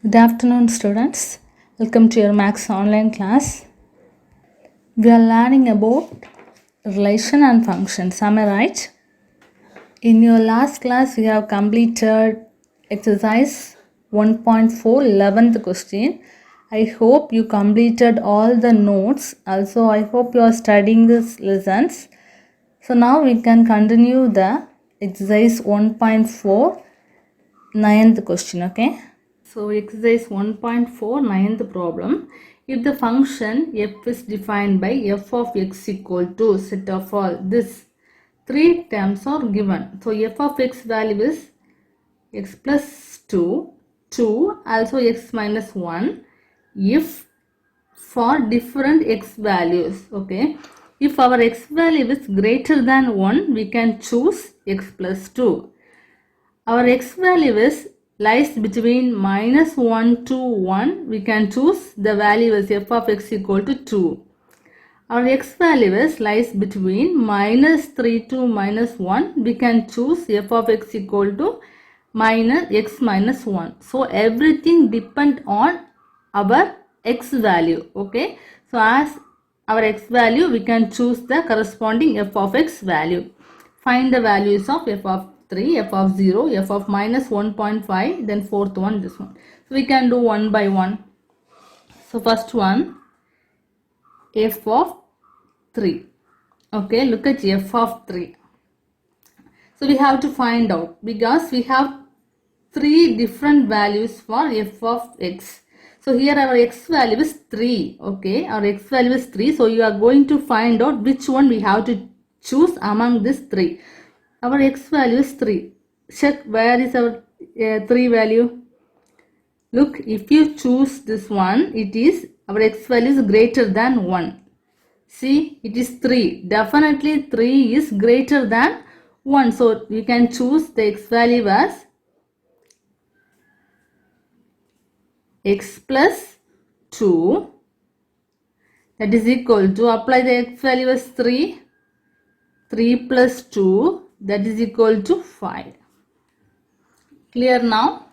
Good afternoon, students. Welcome to your Max online class. We are learning about relation and functions. Am I right? In your last class, we have completed exercise 1.4 11th question. I hope you completed all the notes. Also, I hope you are studying these lessons. So now we can continue the exercise 1.4 9th question. Okay. So exercise 1.4 ninth problem. If the function f is defined by f of x equal to set of all, this three terms are given. So f of x value is x plus 2, 2, also x minus 1 if for different x values. Okay. If our x value is greater than 1, we can choose x plus 2. Our x value is lies between minus 1 to 1. We can choose the value as f of x equal to 2. Our x value is lies between minus 3 to minus 1. We can choose f of x equal to minus x minus 1. So everything depend on our x value. Okay. So as our x value, we can choose the corresponding f of x value. Find the values of f of 3, f of 0, f of minus 1.5, then fourth one, this one. So we can do one by one. So first one, f of 3. Okay, look at f of 3. So we have to find out because we have three different values for f of x. So here our x value is 3. Okay, our x value is 3. So you are going to find out which one we have to choose among these three. Our x value is 3. Check where is our 3 value. Look, if you choose this one, it is our x value is greater than 1. See, it is 3. Definitely 3 is greater than 1. So you can choose the x value as x plus 2, that is equal to, apply the x value as 3. 3 plus 2, that is equal to 5. Clear now?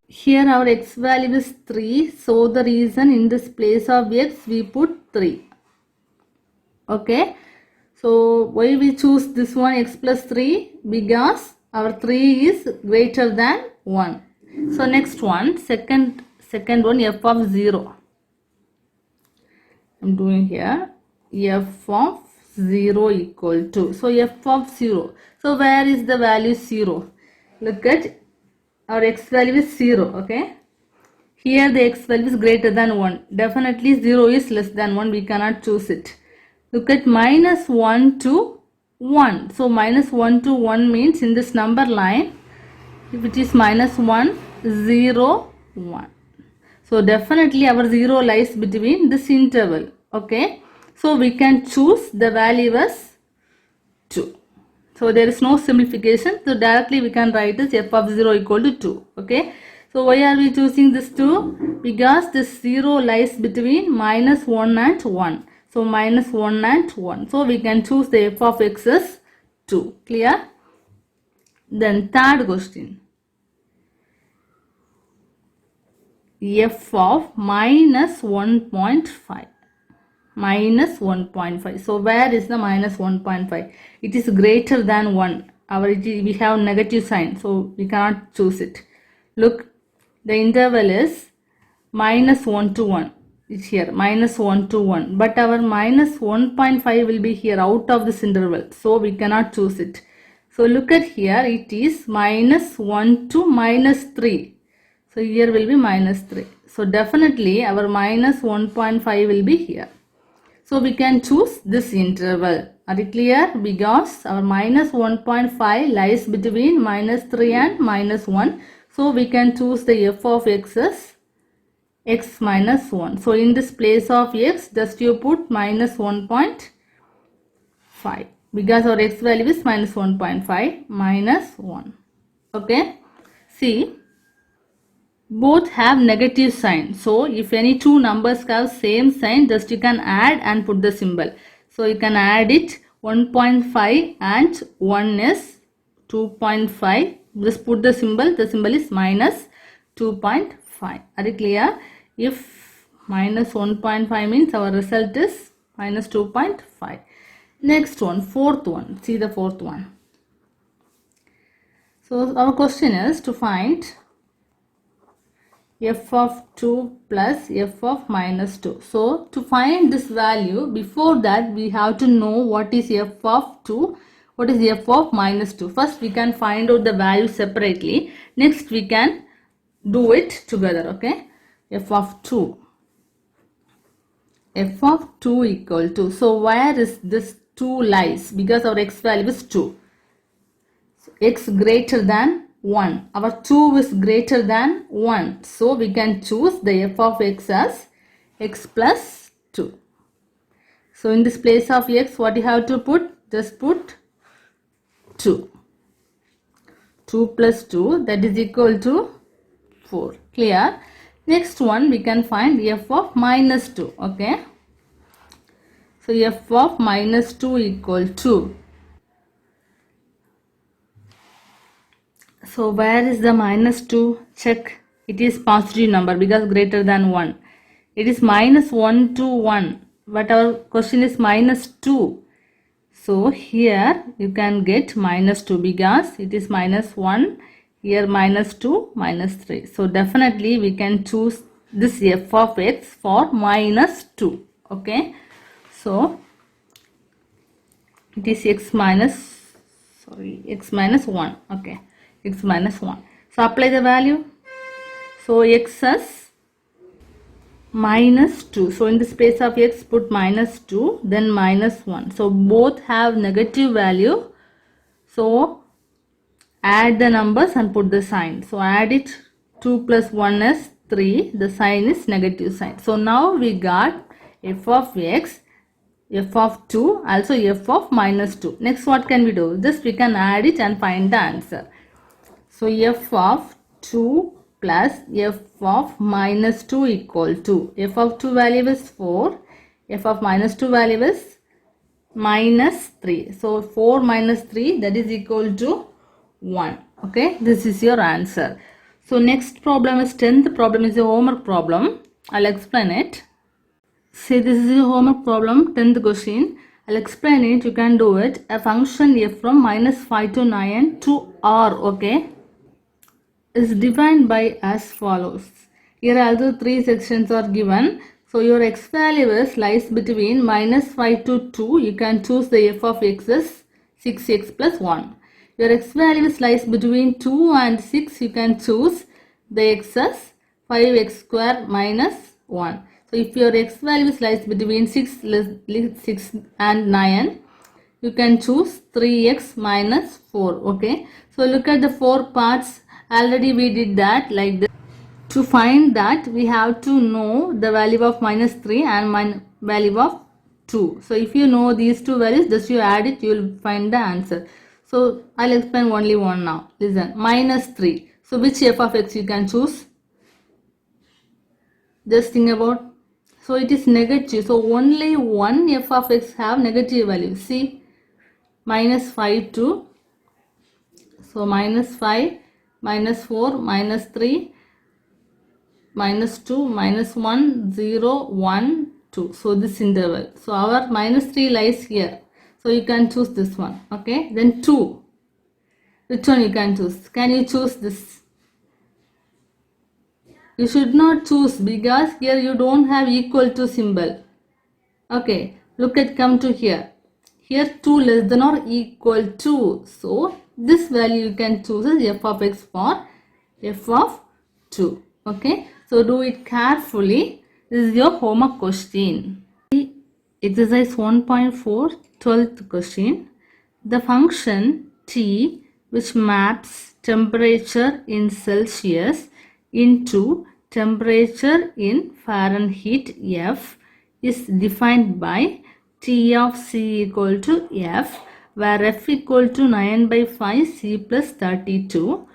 Here our x value is 3. So the reason in this place of x we put 3. Okay. So why we choose this one x plus 3? Because our 3 is greater than 1. So next one, second one, f of 0. I'm doing here f of 0 equal to. So f of 0. So where is the value 0? Look at our x value is 0. Okay. Here the x value is greater than 1. Definitely 0 is less than 1. We cannot choose it. Look at minus 1 to 1. So minus 1 to 1 means in this number line, if it is minus 1, 0, 1. So definitely our 0 lies between this interval. Okay. So we can choose the value as 2. So there is no simplification. So directly we can write this f of 0 equal to 2. Okay. So why are we choosing this 2? Because this 0 lies between minus 1 and 1. So minus 1 and 1. So we can choose the f of x as 2. Clear? Then third question. F of minus 1.5. Minus 1.5. So where is the minus 1.5? It is greater than 1. We have negative sign. So we cannot choose it. Look, the interval is minus 1 to 1. It's here minus 1 to 1. But our minus 1.5 will be here out of this interval. So we cannot choose it. So look at here. It is minus 1 to minus 3. So here will be minus 3. So definitely our minus 1.5 will be here. So we can choose this interval. Are you clear? Because our minus 1.5 lies between minus 3 and minus 1. So we can choose the f of x as x minus 1. So in this place of x, just you put minus 1.5. Because our x value is minus 1.5 minus 1. Okay. See. Both have negative sign. So if any two numbers have same sign, just you can add and put the symbol. So you can add it 1.5 and 1 is 2.5. Just put the symbol is minus 2.5. Are you clear? If minus 1.5 means our result is minus 2.5. Next one, fourth one. See the fourth one. So our question is to find f of 2 plus f of minus 2. So to find this value, before that we have to know what is f of 2, what is f of minus 2. First we can find out the value separately. Next we can do it together. Okay, f of 2. F of 2 equal to, so where is this 2 lies? Because our x value is 2. So x greater than 1. Our 2 is greater than 1. So we can choose the f of x as x plus 2. So in this place of x, what you have to put? Just put 2. 2 plus 2, that is equal to 4. Clear? Next one we can find f of minus 2. Okay. So f of minus 2 equal to. So where is the minus 2? Check. It is positive number because greater than 1. It is minus 1 to 1. But our question is minus 2. So here you can get minus 2 because it is minus 1. Here minus 2, minus 3. So definitely we can choose this f of x for minus 2. Okay. So it is x minus 1. Okay. X minus 1. So apply the value. So x as minus 2. So in the space of x put minus 2, then minus 1. So both have negative value. So add the numbers and put the sign. So add it. 2 plus 1 is 3. The sign is negative sign. So now we got f of x, f of 2, also f of minus 2. Next what can we do? Just we can add it and find the answer. So f of 2 plus f of minus 2 equal to, f of 2 value is 4, f of minus 2 value is minus 3. So 4 minus 3, that is equal to 1. Okay, this is your answer. So next problem is 10th problem is a homework problem. I'll explain it. See, this is a homework problem, 10th question. I'll explain it, you can do it. A function f from minus 5 to 9 to r, okay, is defined by as follows. Here also 3 sections are given. So your x value is lies between minus 5 to 2. You can choose the f of x as 6x plus 1. Your x value is lies between 2 and 6. You can choose the x as 5x square minus 1. So if your x value is lies between 6 and 9, you can choose 3x minus 4. Okay. So look at the 4 parts. Already we did that like this. To find that we have to know the value of minus 3 and value of 2. So if you know these two values, just you add it, you will find the answer. So I'll explain only one now. Listen, minus 3. So which f of x you can choose? Just think about. So it is negative. So only one f of x have negative value. See, minus 5 to, so minus 5, minus 4, minus 3, minus 2, minus 1, 0, 1, 2. So this interval. So our minus 3 lies here. So you can choose this one. Okay. Then 2. Which one you can choose? Can you choose this? You should not choose because here you don't have equal to symbol. Okay. Look at, come to here. Here 2 less than or equal to. So this value you can choose as f of x for f of 2. Okay. So do it carefully. This is your homework question. Exercise 1.4, 12th question. The function t which maps temperature in Celsius into temperature in Fahrenheit F is defined by T of C equal to F, where F equal to 9 by 5 C plus 32.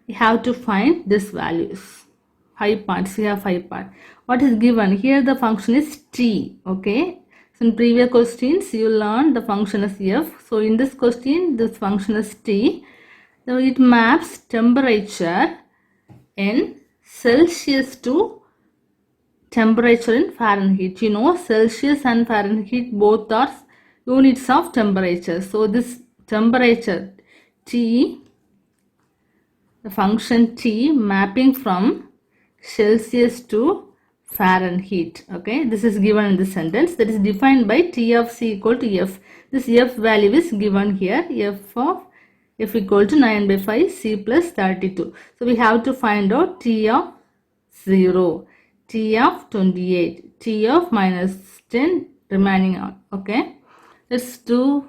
We have to find this values. 5 parts. We have 5 parts. What is given? Here the function is T. Okay. So in previous questions you learned the function is F. So in this question this function is T. So it maps temperature in Celsius to temperature in Fahrenheit. You know, Celsius and Fahrenheit both are units of temperature. So this temperature T, the function T mapping from Celsius to Fahrenheit. Okay, this is given in this sentence. That is defined by T of C equal to F. This F value is given here. F equal to 9 by 5 C plus 32. So we have to find out T of 0, T of 28, T of minus 10 remaining on. Okay, let's do.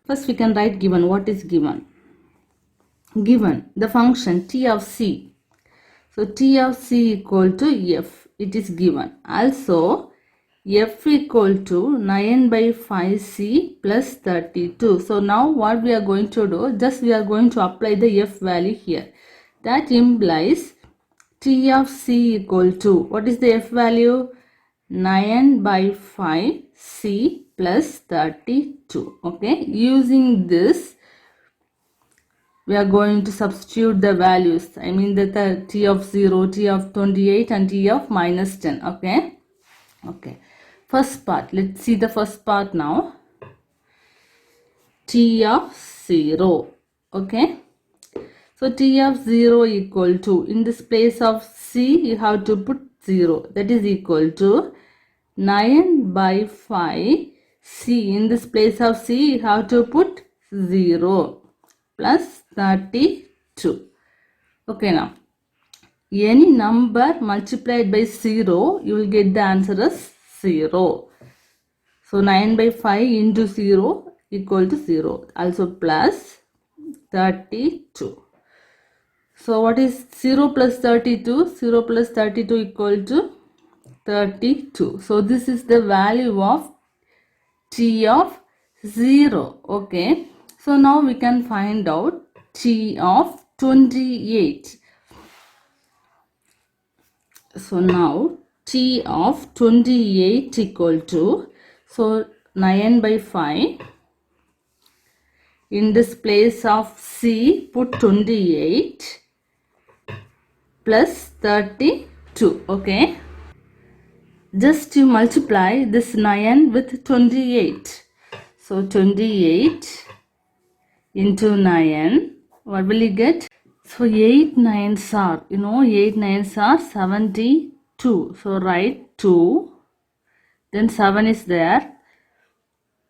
First we can write given. What is given? Given the function T of C. So T of C equal to F. It is given. Also F equal to 9 by 5 C plus 32. So now what we are going to do? Just we are going to apply the F value here. That implies T of C equal to, what is the F value? 9 by 5 C plus 32. Okay, using this we are going to substitute the values. I mean the T of 0, T of 28 and T of minus 10. Okay. Okay. First part. Let's see the first part now. T of 0. Okay. So T of 0 equal to, in this place of C you have to put 0. That is equal to 9 by 5 C. In this place of C you have to put 0 plus 32. Okay, now any number multiplied by 0 you will get the answer as 0. So 9 by 5 into 0 equal to 0. Also plus 32. So what is 0 plus 32? 0 plus 32 equal to 32. So this is the value of T of 0. Okay. So now we can find out T of 28. So now T of 28 equal to, so 9 by 5. In this place of C put 28 plus 32. Okay. Just to multiply this 9 with 28. So 28 into 9. What will you get? So 8 9s are, 8 9s are 72. So write 2. Then 7 is there.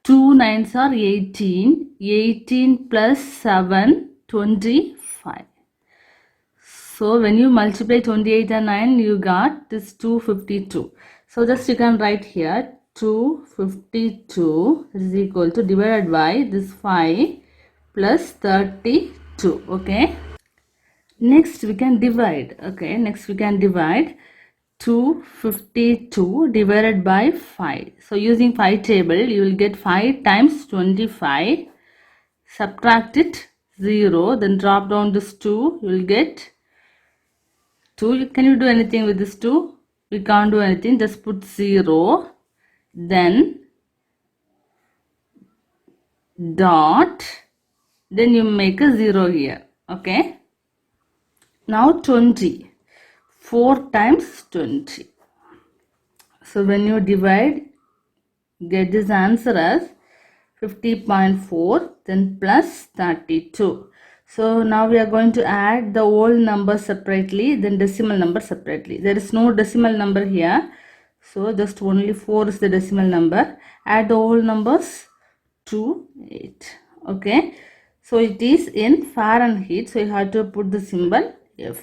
2 9s are 18. 18 plus 7, 25. So when you multiply 28 and 9, you got this 252. So just you can write here 252 is equal to, divided by this 5 plus 32. Okay. Next we can divide. Okay. Next we can divide 252 divided by 5. So using 5 table you will get 5 times 25. Subtract it 0. Then drop down this 2. You will get 2. Can you do anything with this 2? We can't do anything. Just put 0. Then dot. Then you make a 0 here. Okay. Now 20. 4 times 20. So when you divide, get this answer as 50.4. Then plus 32. So now we are going to add the whole number separately, then decimal number separately. There is no decimal number here. So just only 4 is the decimal number. Add the whole numbers to 8. Okay. So it is in Fahrenheit. So you have to put the symbol F.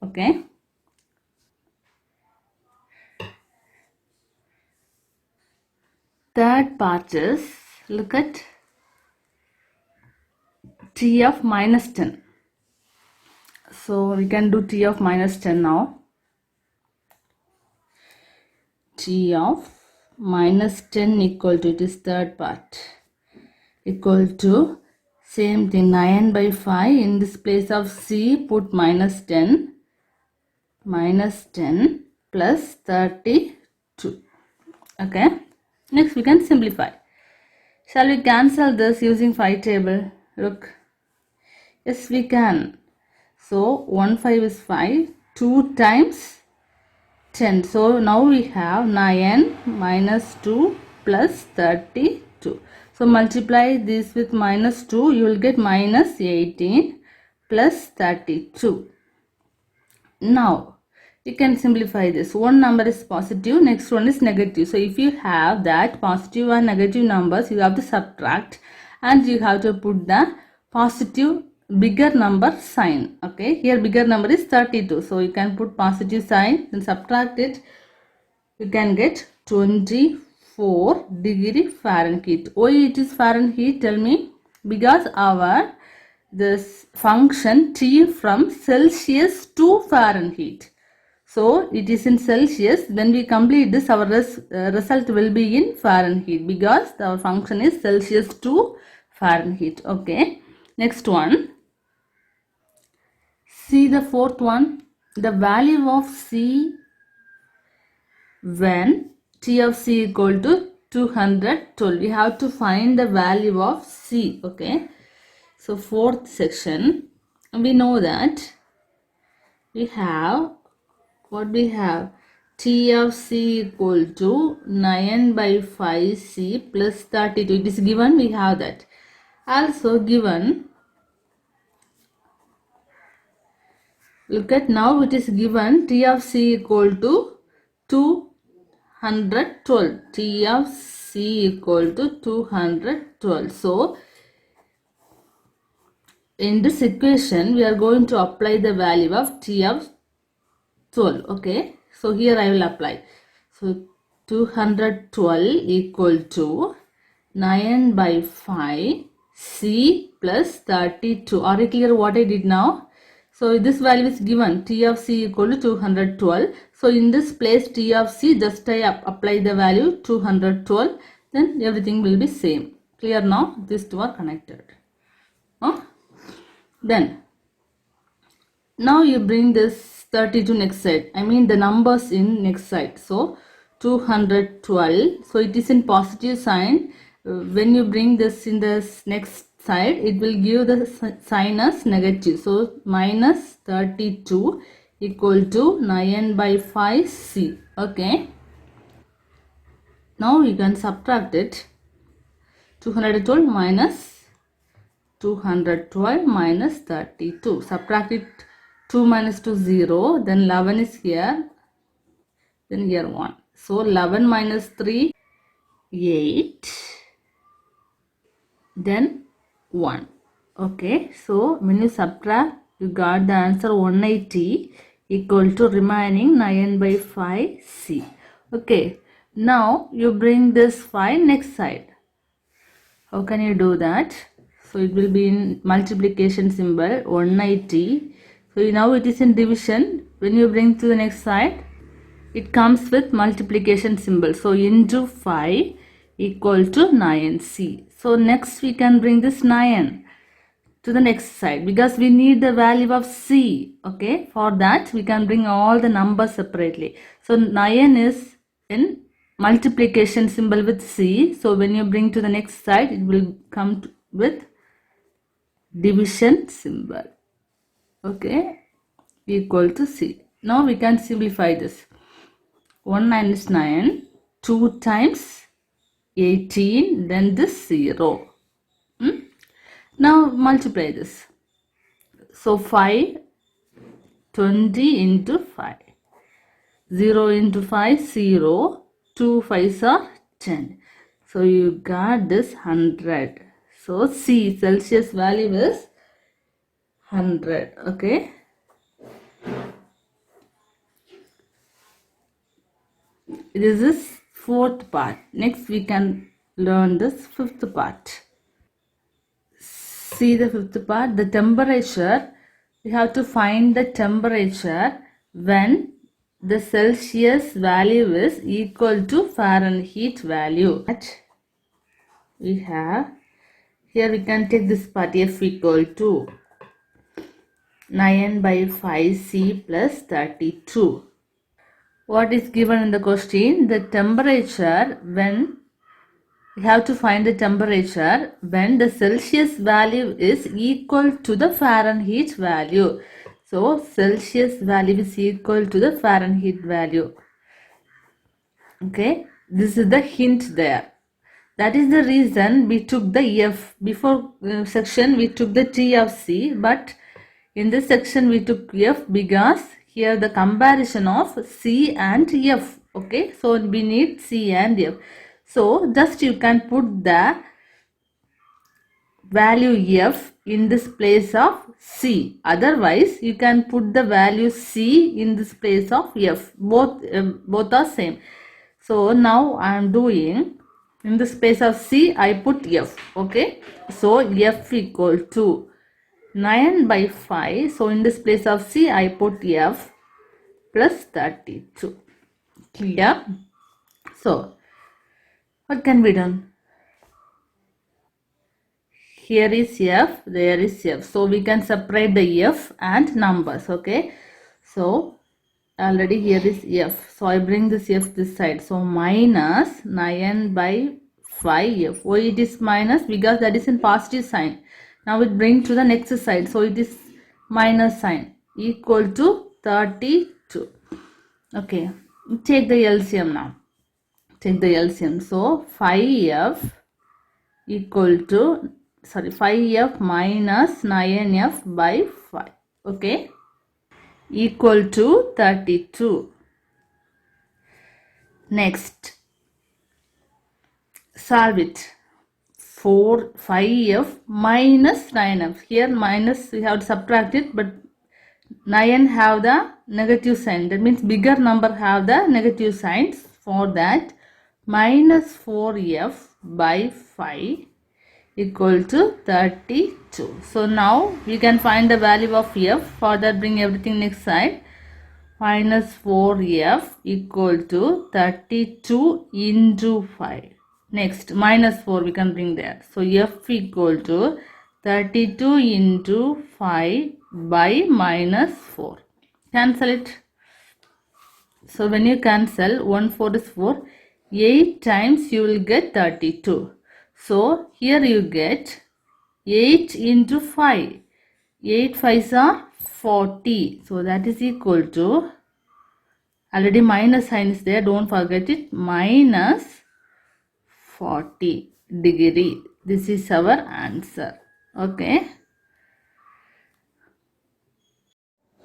Okay. Third part is, look at T of minus 10. So we can do T of minus 10 now. T of minus 10 equal to, it is third part, equal to, same thing, 9 by 5. In this place of C put minus 10 plus 32. Okay. Next we can simplify. Shall we cancel this using 5 table? Look. Yes, we can. So 1 5 is 5, 2 times 10. So now we have 9 minus 2 plus 32. So multiply this with minus 2, you will get minus 18 plus 32. Now you can simplify this. One number is positive, next one is negative. So if you have that positive and negative numbers, you have to subtract and you have to put the positive bigger number sign. Okay, here bigger number is 32. So you can put positive sign and subtract it. You can get 24 degree Fahrenheit. Why it is Fahrenheit? Tell me. Because our this function T from Celsius to Fahrenheit. So it is in Celsius. When we complete this, our result will be in Fahrenheit because our function is Celsius to Fahrenheit. Okay. Next one. See the fourth one. The value of C when T of C equal to 212. We have to find the value of C. Okay. So fourth section, we know that we have what we have, T of C equal to 9 by 5 C plus 32. It is given, we have that. Also given, look at now it is given T of C equal to 212. T of C equal to 212. So in this equation, we are going to apply the value of T of 12. Okay, so here I will apply. So 212 equal to 9 by 5 C plus 32. Are you clear what I did now? So this value is given, T of C equal to 212. So in this place T of C, just I apply the value 212. Then everything will be same. Clear now? These two are connected. Then now you bring this 32 next side. I mean the numbers in next side. So 212. So it is in positive sign. When you bring this in the next side, it will give the sign as negative. So minus 32 equal to 9 by 5 C. Okay. Now you can subtract it. 212 minus 212 minus 32. Subtract it. 2 minus 2 0. Then 11 is here. Then here 1. So 11 minus 3 8. Then 1. Okay. So when you subtract, you got the answer 180 equal to remaining 9 by 5 C. Okay. Now you bring this 5 next side. How can you do that? So it will be in multiplication symbol 180. So now it is in division. When you bring to the next side, it comes with multiplication symbol. So into 5 equal to 9C. So next we can bring this 9 to the next side because we need the value of C. Okay, for that we can bring all the numbers separately. So 9 is in multiplication symbol with C. So when you bring to the next side, it will come with division symbol. Okay, equal to C. Now we can simplify this. 1 minus 9, 2 times 18, then this 0. Now multiply this. So 5, 20 into 5. 0 into 5, 0. 2 5s are 10. So you got this 100. So C, Celsius value is 100. Okay. This is fourth part. Next we can learn this fifth part. See the fifth part. The temperature. We have to find the temperature when the Celsius value is equal to Fahrenheit value. We have here we can take this part F equal to 9 by 5 C plus 32. What is given in the question? The temperature when we have to find the temperature when the Celsius value is equal to the Fahrenheit value. So Celsius value is equal to the Fahrenheit value. Okay, this is the hint there. That is the reason we took the F. Before section we took the T of C, but in this section we took F because here the comparison of C and F. Okay, so we need C and F. So just you can put the value F in this place of C. Otherwise, you can put the value C in this place of F. Both are same. So now I am doing in this place of C, I put F. Okay. So F equal to 9 by 5. So in this place of C, I put F plus 32. Clear? So what can be done? Here is F, there is F. So we can separate the F and numbers. Okay. So already here is F. So I bring this F this side. So minus 9 by 5F. Why it is minus? Because that is in positive sign. Now it bring to the next side. So it is minus sign equal to 32. Okay. Take the LCM now. Take the LCM. So 5F equal to 5F minus 9F by 5. Okay. Equal to 32. Next. Solve it. 5F minus 9F. Here minus we have to subtract it, but 9 have the negative sign. That means bigger number have the negative signs. For that, minus 4F by 5 equal to 32. So now we can find the value of F. For that, bring everything next side. Minus 4F equal to 32 into 5. Next, minus 4 we can bring there. So F equal to 32 into 5 by minus 4. Cancel it. So when you cancel, 1 4 is 4. 8 times you will get 32. So here you get 8 into 5. 8 5s are 40. So that is equal to, already minus sign is there, don't forget it, minus 40 degree. This is our answer. Okay.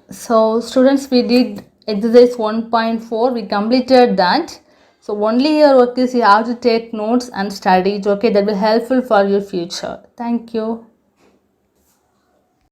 So students, we did exercise 1.4. We completed that. So only your work is you have to take notes and study it. Okay, that will be helpful for your future. Thank you.